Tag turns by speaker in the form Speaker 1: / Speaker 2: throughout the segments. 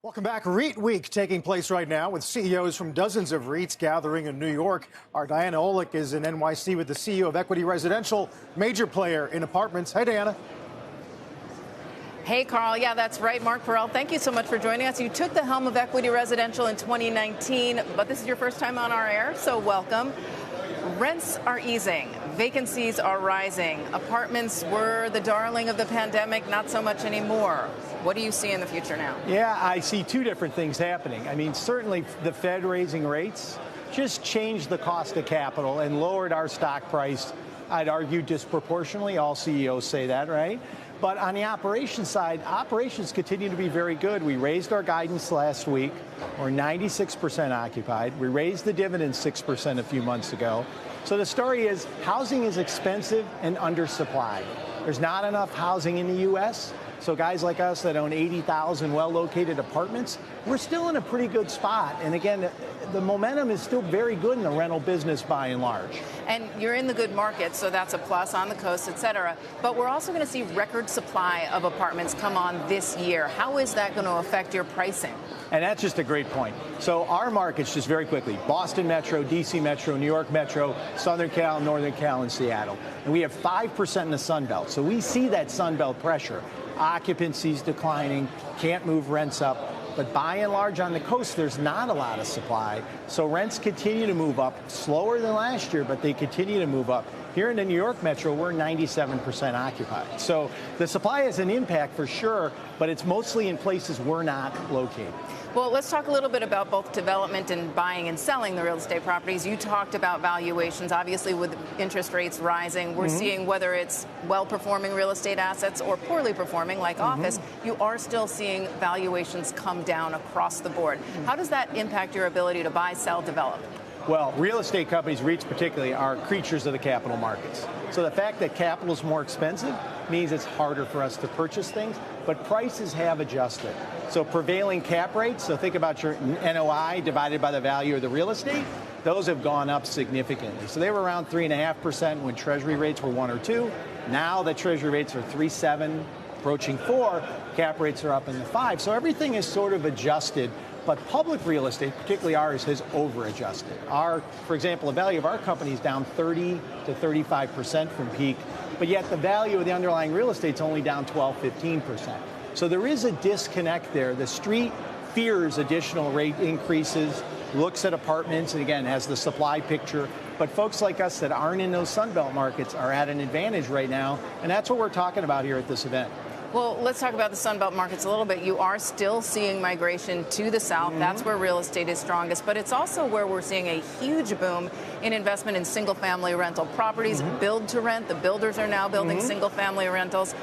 Speaker 1: Welcome back. REIT Week taking place right now with CEOs from dozens of REITs gathering in New York. Our Diana Olick is in NYC with the CEO of Equity Residential, major player in apartments. Hey, Diana.
Speaker 2: Hey, Carl. Yeah, that's right. Mark Parrell, thank you so much for joining us. You took the helm of Equity Residential in 2019, but this is your first time on our air, so welcome. Rents are easing. Vacancies are rising. Apartments were the darling of the pandemic, not so much anymore. What do you see in the future now?
Speaker 3: Yeah, I see two different things happening. I mean, certainly the Fed raising rates just changed the cost of capital and lowered our stock price, I'd argue, disproportionately. All CEOs say that, right? But on the operations side, operations continue to be very good. We raised our guidance last week. We're 96% occupied. We raised the dividend 6% a few months ago. So the story is housing is expensive and undersupplied. There's not enough housing in the U.S., so guys like us that own 80,000 well-located apartments, we're still in a pretty good spot. And again, the momentum is still very good in the rental business by and large.
Speaker 2: And you're in the good market, so that's a plus on the coast, et cetera. But we're also going to see record supply of apartments come on this year. How is that going to affect your pricing?
Speaker 3: And that's just a great point. So our markets, just very quickly, Boston Metro, D.C. Metro, New York Metro, Southern Cal, Northern Cal, and Seattle. And we have 5% in the Sun Belt. So we see that Sun Belt pressure. Occupancy's declining, can't move rents up. But by and large on the coast, there's not a lot of supply. So rents continue to move up, slower than last year, but they continue to move up. Here in the New York Metro, we're 97% occupied. So the supply has an impact for sure, but it's mostly in places we're not located.
Speaker 2: Well, let's talk a little bit about both development and buying and selling the real estate properties. You talked about valuations. Obviously, with interest rates rising, we're seeing whether it's well-performing real estate assets or poorly performing, like office, you are still seeing valuations come down across the board. How does that impact your ability to buy, sell, develop?
Speaker 3: Well, real estate companies, REITs particularly, are creatures of the capital markets. So the fact that capital is more expensive means it's harder for us to purchase things, but prices have adjusted. So prevailing cap rates, so think about your NOI divided by the value of the real estate, those have gone up significantly. So they were around 3.5% when Treasury rates were 1 or 2. Now the Treasury rates are 3.7, approaching 4. Cap rates are up in the 5. So everything is sort of adjusted. But public real estate, particularly ours, has over-adjusted. For example, the value of our company is down 30 to 35% from peak, but yet the value of the underlying real estate is only down 12, 15%. So there is a disconnect there. The street fears additional rate increases, looks at apartments, and again, has the supply picture. But folks like us that aren't in those Sunbelt markets are at an advantage right now, and that's what we're talking about here at this event.
Speaker 2: Well, let's talk about the Sunbelt markets a little bit. You are still seeing migration to the south. That's where real estate is strongest. But it's also where we're seeing a huge boom in investment in single-family rental properties, build to rent. The builders are now building single-family rentals.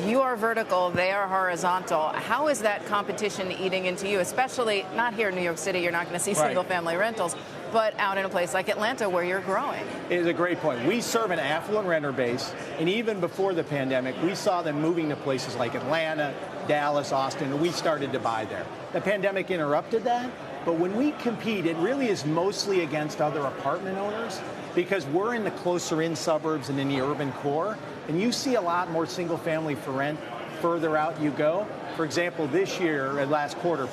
Speaker 2: You are vertical, they are horizontal. How is that competition eating into you, especially not here in New York City, you're not going to see single-family rentals, but out in a place like Atlanta where you're growing?
Speaker 3: It is a great point. We serve an affluent renter base, and even before the pandemic, we saw them moving to places like Atlanta, Dallas, Austin, and we started to buy there. The pandemic interrupted that, but when we compete, it really is mostly against other apartment owners because we're in the closer in suburbs and in the urban core, and you see a lot more single family for rent further out you go. For example, this year, last quarter,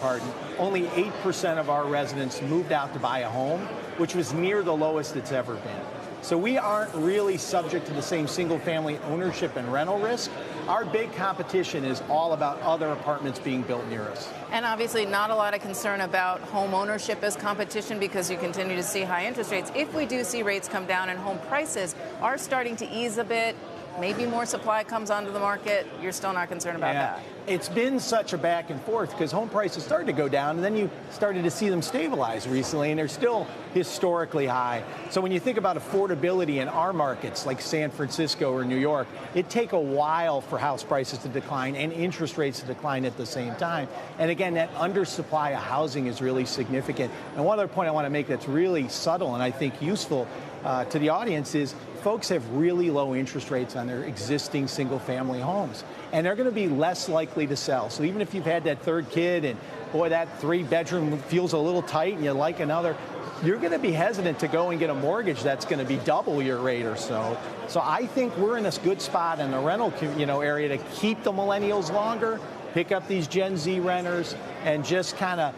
Speaker 3: only 8% of our residents moved out to buy a home, which was near the lowest it's ever been. So we aren't really subject to the same single-family ownership and rental risk. Our big competition is all about other apartments being built near us.
Speaker 2: And obviously not a lot of concern about home ownership as competition because you continue to see high interest rates. If we do see rates come down and home prices are starting to ease a bit, maybe more supply comes onto the market, you're still not concerned about that?
Speaker 3: It's been such a back and forth because home prices started to go down and then you started to see them stabilize recently and they're still historically high. So when you think about affordability in our markets like San Francisco or New York, it take a while for house prices to decline and interest rates to decline at the same time. And again, that undersupply of housing is really significant. And one other point I want to make that's really subtle and I think useful to the audience is folks have really low interest rates on their existing single-family homes, and they're going to be less likely to sell. So even if you've had that third kid and, boy, that 3-bedroom feels a little tight and you like another, you're going to be hesitant to go and get a mortgage that's going to be double your rate or so. So I think we're in this good spot in the rental area to keep the millennials longer, pick up these Gen Z renters, and just kind of,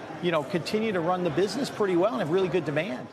Speaker 3: continue to run the business pretty well and have really good demand.